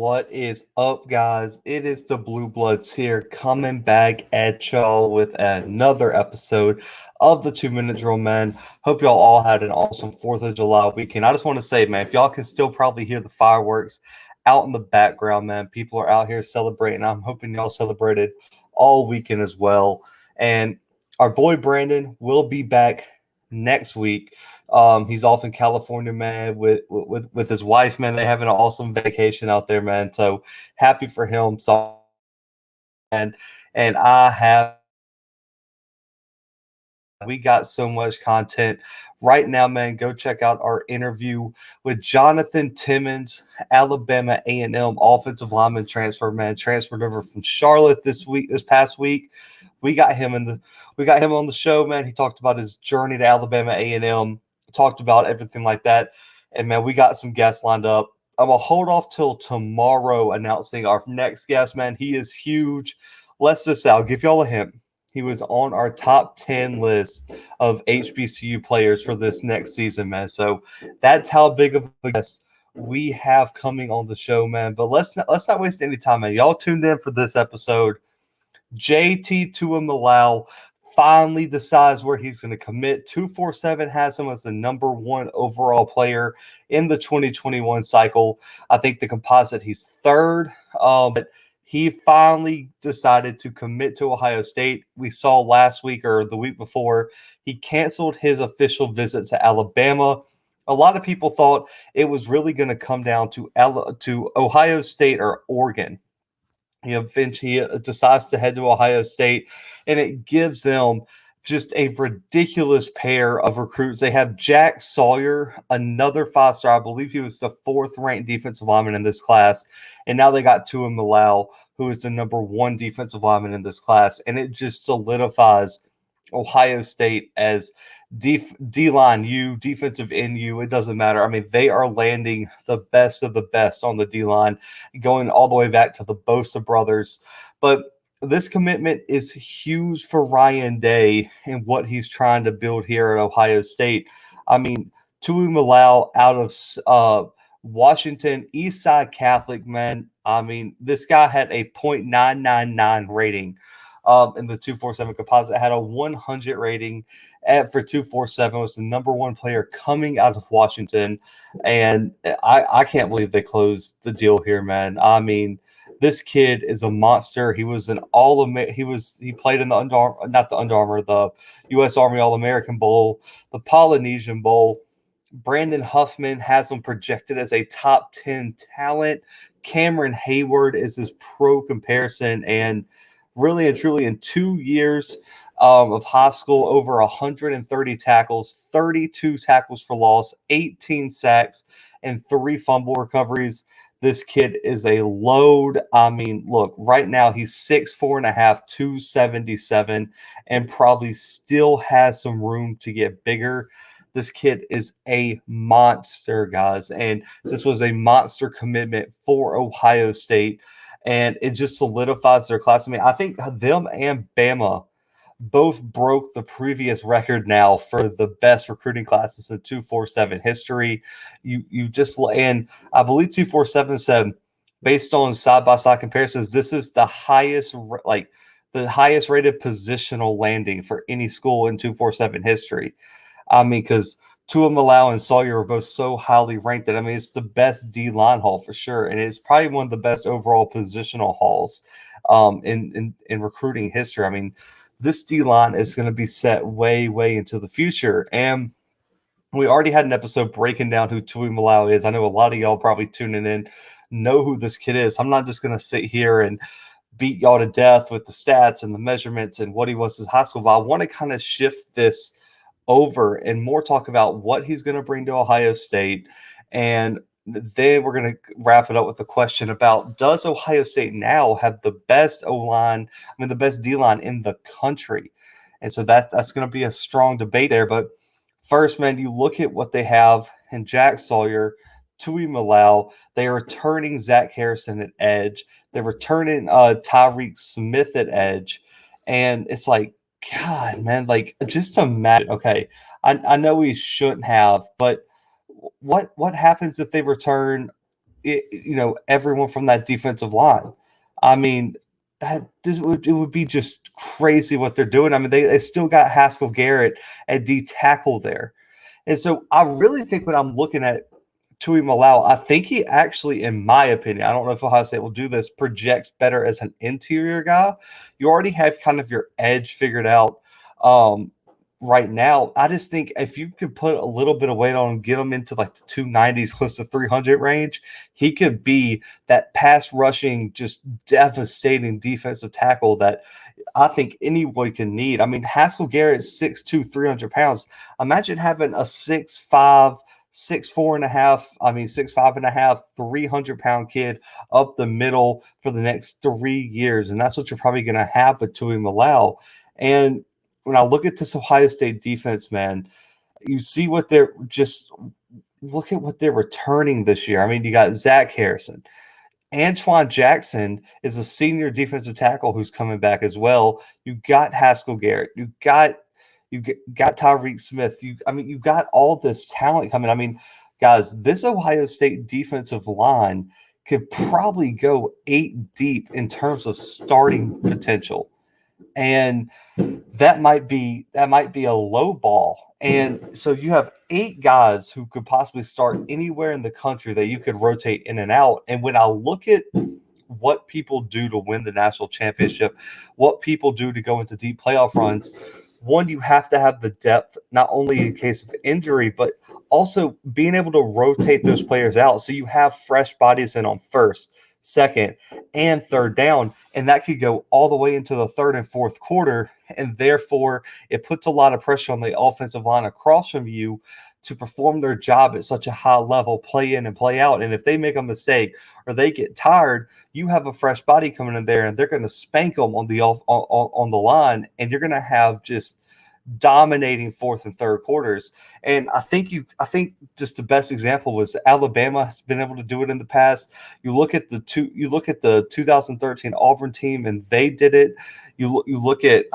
What is up, guys? It is the Bluebloods here, coming back at y'all with another episode of the 2 Minute Drill, man. Hope y'all all had an awesome 4th of July weekend. I just want to say, man, if y'all can still probably hear the fireworks out in the background, man, people are out here celebrating. I'm hoping y'all celebrated all weekend as well. And our boy Brandon will be back next week. He's off in California, man, with his wife, man. They have an awesome vacation out there, man. So happy for him. So and I have we got so much content right now, man. Go check out our interview with Jonathan Timmons, Alabama A&M offensive lineman transfer, man, transferred over from Charlotte this past week. We got him on the show, man. He talked about his journey to Alabama A&M, talked about everything like that. And man, we got some guests lined up. I'm gonna hold off till tomorrow announcing our next guest, man. He is huge. I'll give y'all a hint. He was on our top 10 list of HBCU players for this next season, man. So that's how big of a guest we have coming on the show, man. But let's not waste any time, man. Y'all tuned in for this episode. JT Tuimoloau finally decides where he's going to commit. 247 has him as the number one overall player in the 2021 cycle. I think the composite, he's third. But he finally decided to commit to Ohio State. We saw last week or the week before, he canceled his official visit to Alabama. A lot of people thought it was really going to come down to Ohio State or Oregon. He eventually decides to head to Ohio State, and it gives them just a ridiculous pair of recruits. They have Jack Sawyer, another 5-star. I believe he was the 4th-ranked defensive lineman in this class. And now they got Tuimoloau, who is the number 1 defensive lineman in this class. And it just solidifies Ohio State as D-line U, defensive NU. It doesn't matter. I mean, they are landing the best of the best on the D-line, going all the way back to the Bosa brothers. But this commitment is huge for Ryan Day and what he's trying to build here at Ohio State. I mean, Tuimoloau out of Washington, Eastside Catholic, man. I mean, this guy had a .999 rating in the 247 composite, had a 100 rating for 247, was the number 1 player coming out of Washington. And I can't believe they closed the deal here, man. I mean, this kid is a monster. He was an he played in the U.S. Army All-American Bowl, the Polynesian Bowl. Brandon Huffman has him projected as a top 10 talent. Cameron Hayward is his pro comparison, and really and truly in 2 years of high school, over 130 tackles, 32 tackles for loss, 18 sacks, and 3 fumble recoveries. This kid is a load. I mean, look, right now he's 6'4.5", 277, and probably still has some room to get bigger. This kid is a monster, guys, and this was a monster commitment for Ohio State, and it just solidifies their class. I mean, I think them and Bama both broke the previous record now for the best recruiting classes in 247 history. And I believe 247 said, based on side-by-side comparisons, this is the highest rated positional landing for any school in 247 history. I mean, because Tuimoloau and Sawyer are both so highly ranked that, I mean, it's the best D-line haul for sure, and it's probably one of the best overall positional hauls in recruiting history. I mean, this D-line is going to be set way, way into the future. And we already had an episode breaking down who Tuimoloau is. I know a lot of y'all probably tuning in know who this kid is. I'm not just going to sit here and beat y'all to death with the stats and the measurements and what he was in high school, but I want to kind of shift this over and more talk about what he's going to bring to Ohio State. And then we're going to wrap it up with a question about, does Ohio State now have the best O-line, the best D-line in the country? And so that's going to be a strong debate there. But first, man, you look at what they have in Jack Sawyer, Tuimoloau. They are returning Zach Harrison at edge. They're returning Tyreek Smith at edge. And it's like, God, man, like, just imagine. Okay, I know we shouldn't have, but what happens if they return everyone from that defensive line. I mean, it would be just crazy what they're doing. I mean, they still got Haskell Garrett at D tackle there. And so I really think when I'm looking at Tuimoloau, I think he actually, in my opinion, I don't know if Ohio State will do this, projects better as an interior guy. You already have kind of your edge figured out right now. I just think if you could put a little bit of weight on him, get him into like the 290s, close to 300 range, he could be that pass rushing, just devastating defensive tackle that I think anyone can need. I mean, Haskell Garrett is 6'2", 300 pounds. Imagine having a 6'5", 6'4.5", 6'5.5", 300-pound kid up the middle for the next 3 years. And that's what you're probably going to have with Tuimoloau. And when I look at this Ohio State defense, man, you see what they're just look at what they're returning this year. I mean, you got Zach Harrison. Antoine Jackson is a senior defensive tackle who's coming back as well. You got Haskell Garrett. You got Tyreek Smith. You got all this talent coming. I mean, guys, this Ohio State defensive line could probably go 8 deep in terms of starting potential. And that might be a low ball. And so you have 8 guys who could possibly start anywhere in the country that you could rotate in and out. And when I look at what people do to win the national championship, what people do to go into deep playoff runs, one, you have to have the depth, not only in case of injury, but also being able to rotate those players out. So you have fresh bodies in on first, second, and third down, and that could go all the way into the third and fourth quarter, and therefore it puts a lot of pressure on the offensive line across from you to perform their job at such a high level, play in and play out. And if they make a mistake or they get tired, you have a fresh body coming in there, and they're going to spank them on the line, and you're going to have just dominating fourth and third quarters. And I think just the best example was Alabama has been able to do it in the past. You look at the 2013 Auburn team, and they did it. You look at,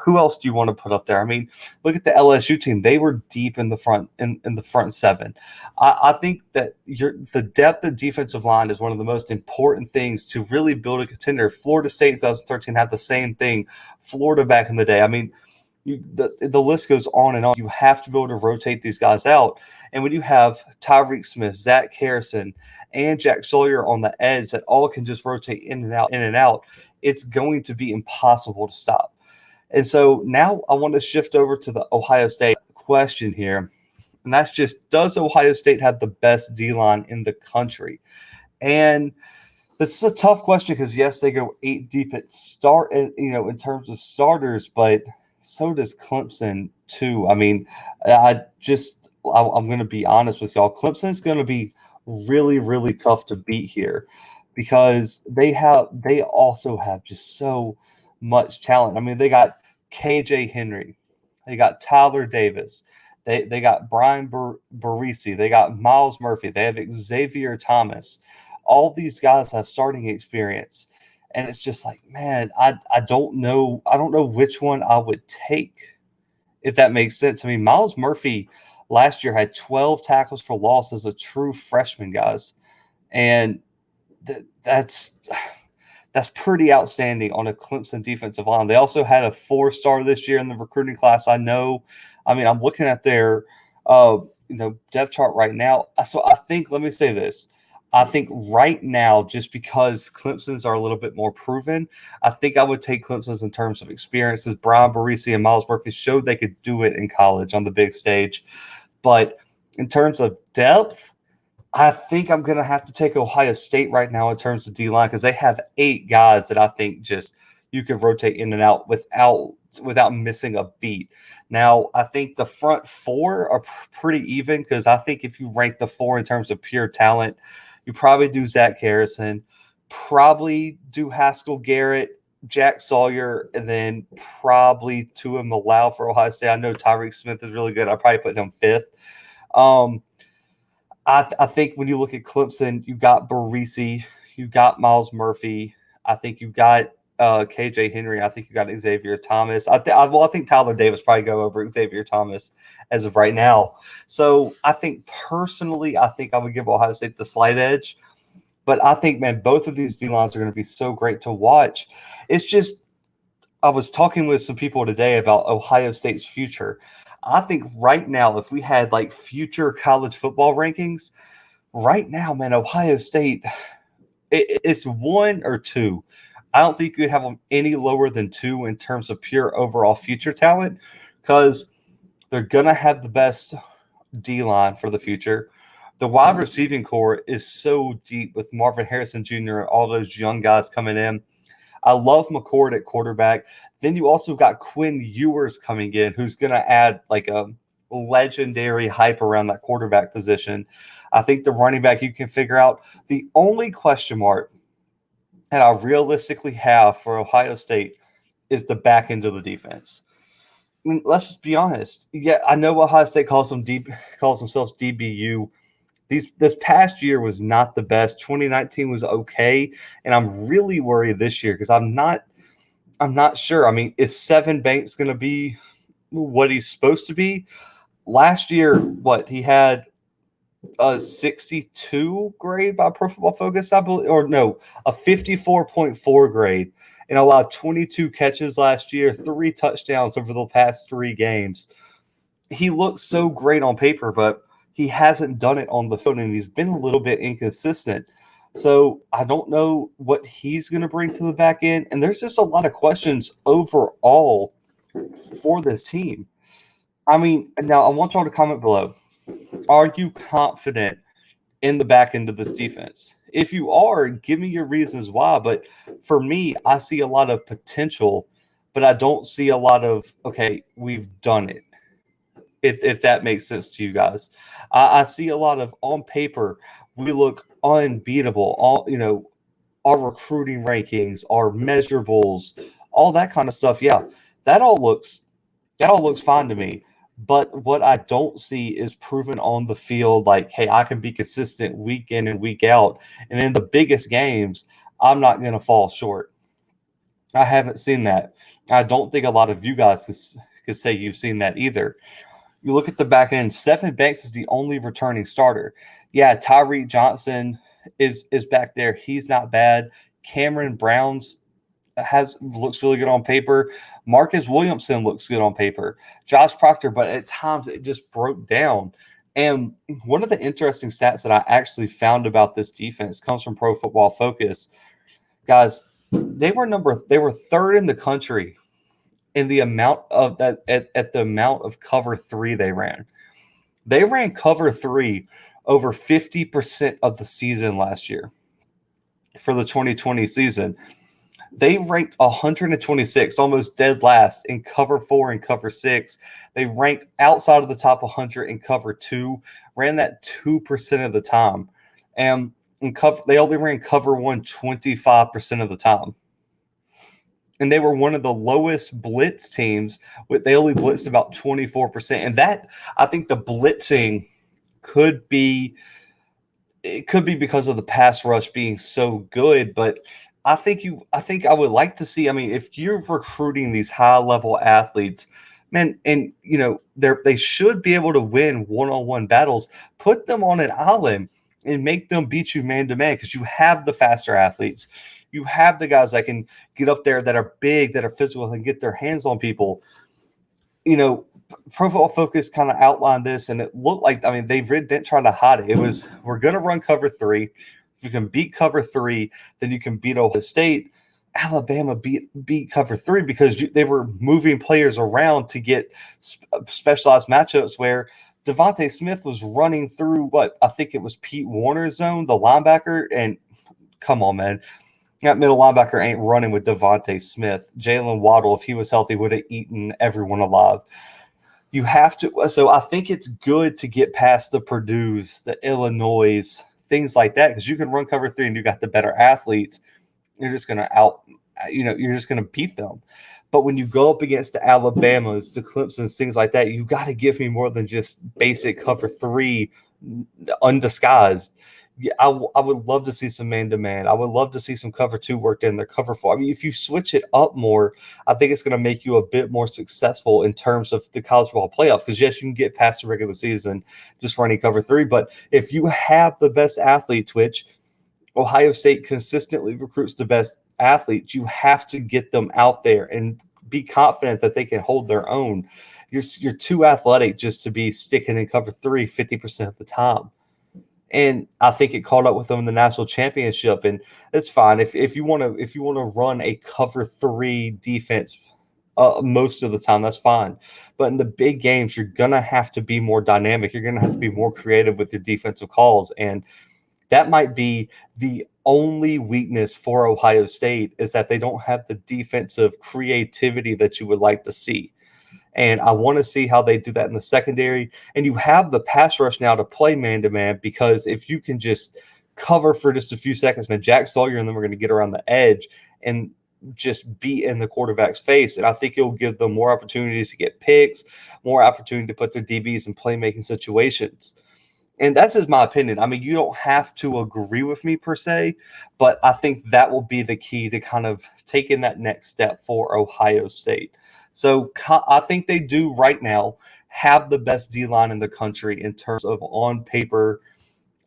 who else do you want to put up there? I mean, look at the LSU team. They were deep in the front in the front seven. I think that the depth of defensive line is one of the most important things to really build a contender. Florida State 2013 had the same thing. Florida back in the day. I mean, the list goes on and on. You have to be able to rotate these guys out. And when you have Tyreek Smith, Zach Harrison, and Jack Sawyer on the edge that all can just rotate in and out, it's going to be impossible to stop. And so now I want to shift over to the Ohio State question here. And that's just, does Ohio State have the best D-line in the country? And this is a tough question because, yes, they go 8 deep at start, in terms of starters, but so does Clemson too. I mean, I'm going to be honest with y'all. Clemson's going to be really, really tough to beat here because they also have just so much talent. I mean, they got KJ Henry, they got Tyler Davis, they got Brian Barisi, they got Miles Murphy, they have Xavier Thomas. All these guys have starting experience. And it's just like, man, I don't know. I don't know which one I would take, if that makes sense. I mean, Miles Murphy last year had 12 tackles for loss as a true freshman, guys. And that's pretty outstanding on a Clemson defensive line. They also had a 4-star this year in the recruiting class. I'm looking at their depth chart right now. So I think, let me say this. I think right now, just because Clemson's are a little bit more proven, I think I would take Clemson's in terms of experiences. Brian Barisi and Miles Murphy showed they could do it in college on the big stage. But in terms of depth, I think I'm going to have to take Ohio State right now in terms of D-line because they have 8 guys that I think just you could rotate in and out without missing a beat. Now, I think the front 4 are pretty even because I think if you rank the 4 in terms of pure talent, you probably do Zach Harrison, probably do Haskell Garrett, Jack Sawyer, and then probably Tuimoloau for Ohio State. I know Tyreek Smith is really good. I'd probably put him 5th. I think when you look at Clemson, you got Barisi, you got Miles Murphy. I think you got KJ Henry. I think you got Xavier Thomas. I think Tyler Davis probably go over Xavier Thomas as of right now. So I think personally, I think I would give Ohio State the slight edge. But I think, man, both of these D lines are going to be so great to watch. It's just, I was talking with some people today about Ohio State's future. I think right now, if we had like future college football rankings, right now, man, Ohio State, it's 1 or 2. I don't think you'd have them any lower than 2 in terms of pure overall future talent because they're going to have the best D line for the future. The wide receiving core is so deep with Marvin Harrison Jr. and all those young guys coming in. I love McCord at quarterback. Then you also got Quinn Ewers coming in, who's going to add like a legendary hype around that quarterback position. I think the running back you can figure out. The only question mark that I realistically have for Ohio State is the back end of the defense. I mean, let's just be honest. Yeah, I know Ohio State calls themselves DBU. This past year was not the best. 2019 was okay, and I'm really worried this year because I'm not sure. I mean, is Seven Banks going to be what he's supposed to be? Last year, what he had a 62 grade by Pro Football Focus, I believe, or no, a 54.4 grade, and allowed 22 catches last year, 3 touchdowns over the past 3 games. He looks so great on paper, but he hasn't done it on the field, and he's been a little bit inconsistent. So I don't know what he's going to bring to the back end, and there's just a lot of questions overall for this team. I mean, now I want y'all to comment below. Are you confident in the back end of this defense? If you are, give me your reasons why. But for me, I see a lot of potential, but I don't see a lot of, okay, we've done it. If that makes sense to you guys. I see a lot of on paper, we look unbeatable. Our recruiting rankings, our measurables, all that kind of stuff. Yeah, that all looks fine to me. But what I don't see is proven on the field like, hey, I can be consistent week in and week out. And in the biggest games, I'm not going to fall short. I haven't seen that. I don't think a lot of you guys could say you've seen that either. You look at the back end, Seven Banks is the only returning starter. Yeah, Tyree Johnson is back there. He's not bad. Cameron Brown's looks really good on paper. Marcus Williamson looks good on paper. Josh Proctor, but at times it just broke down. And one of the interesting stats that I actually found about this defense comes from Pro Football Focus. Guys, they were third in the country in the amount of that at the amount of cover 3 they ran. They ran cover 3 over 50% of the season last year for the 2020 season. They ranked 126, almost dead last in cover 4 and cover 6. They ranked outside of the top 100 in cover 2, ran that 2% of the time. And they only ran cover 1 25% of the time. And they were one of the lowest blitz teams. They only blitzed about 24%. And that, I think the blitzing could be because of the pass rush being so good. But I think I would like to see, I mean, if you're recruiting these high-level athletes, man, and, they should be able to win one-on-one battles. Put them on an island and make them beat you man-to-man because you have the faster athletes. You have the guys that can get up there that are big, that are physical, and get their hands on people. Pro Football Focus kind of outlined this, and it looked like, I mean, they didn't try to hide it. It was, we're going to run cover 3. If you can beat cover 3, then you can beat Ohio State. Alabama beat cover 3 because they were moving players around to get specialized matchups where Devontae Smith was running through I think it was Pete Warner's zone, the linebacker, and come on, man. That middle linebacker ain't running with Devontae Smith. Jalen Waddle, if he was healthy, would have eaten everyone alive. You have to. So I think it's good to get past the Purdue's, the Illinois, things like that, because you can run cover 3 and you got the better athletes. You're just going to you're just going to beat them. But when you go up against the Alabamas, the Clemsons, things like that, you got to give me more than just basic cover 3 undisguised. Yeah, I would love to see some man-to-man. I would love to see some cover 2 worked in there, cover 4. I mean, if you switch it up more, I think it's going to make you a bit more successful in terms of the college football playoff. Because, yes, you can get past the regular season just running cover 3. But if you have the best athletes, which Ohio State consistently recruits the best athletes. You have to get them out there and be confident that they can hold their own. You're too athletic just to be sticking in cover 3 50% of the time. And I think it caught up with them in the national championship, and it's fine if you want to run a cover 3 defense most of the time, that's fine. But in the big games, you're gonna have to be more dynamic. You're gonna have to be more creative with your defensive calls, and that might be the only weakness for Ohio State is that they don't have the defensive creativity that you would like to see. And I want to see how they do that in the secondary. And you have the pass rush now to play man to man, because if you can just cover for just a few seconds, man, Jack Sawyer and them are going to get around the edge and just be in the quarterback's face. And I think it will give them more opportunities to get picks, more opportunity to put their DBs in playmaking situations. And that's just my opinion. I mean, you don't have to agree with me per se, but I think that will be the key to kind of taking that next step for Ohio State. So I think they do right now have the best D-line in the country in terms of on paper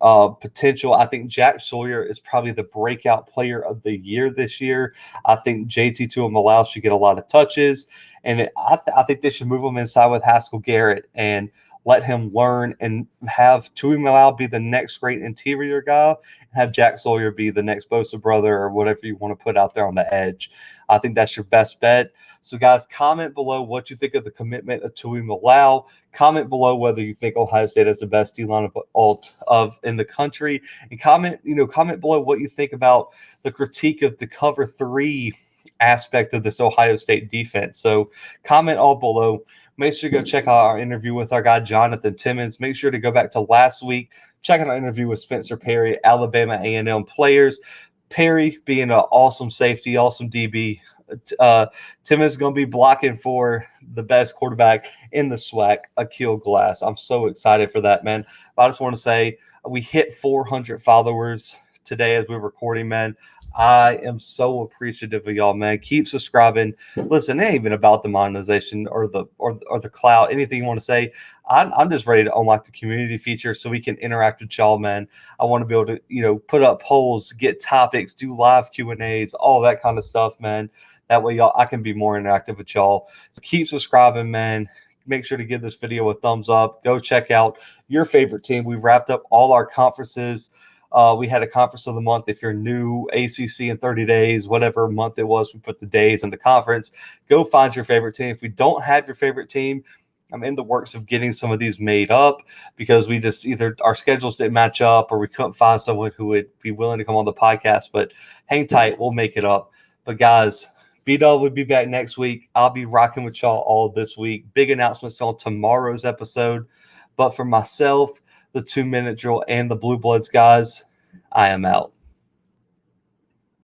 potential. I think Jack Sawyer is probably the breakout player of the year this year. I think JT Tuimoloau should get a lot of touches, and I think they should move him inside with Haskell Garrett and let him learn, and have Tuimoloau be the next great interior guy, and have Jack Sawyer be the next Bosa brother or whatever you want to put out there on the edge. I think that's your best bet. So, guys, comment below what you think of the commitment of Tuimoloau. Comment below whether you think Ohio State has the best D-line of in the country, and comment below what you think about the critique of the cover 3 aspect of this Ohio State defense. So, comment all below. Make sure to go check out our interview with our guy, Jonathan Timmons. Make sure to go back to last week, check out our interview with Spencer Perry, Alabama A&M players. Perry being an awesome safety, awesome DB. Timmons is going to be blocking for the best quarterback in the SWAC, Akil Glass. I'm so excited for that, man. I just want to say we hit 400 followers today as we're recording, man. I am so appreciative of y'all, man. Keep subscribing. Listen, it ain't even about the monetization or the clout, anything you want to say. I'm just ready to unlock the community feature so we can interact with y'all, man. I want to be able to, put up polls, get topics, do live Q&As, all that kind of stuff, man. That way, y'all, I can be more interactive with y'all. So keep subscribing, man. Make sure to give this video a thumbs up. Go check out your favorite team. We've wrapped up all our conferences. We had a conference of the month. If you're new, ACC in 30 days, whatever month it was, we put the days in the conference. Go find your favorite team. If we don't have your favorite team, I'm in the works of getting some of these made up, because we just either our schedules didn't match up or we couldn't find someone who would be willing to come on the podcast. But hang tight. We'll make it up. But, guys, B-Dub will be back next week. I'll be rocking with y'all all this week. Big announcements on tomorrow's episode. But for myself, the 2-minute drill, and the Bluebloods guys, I am out.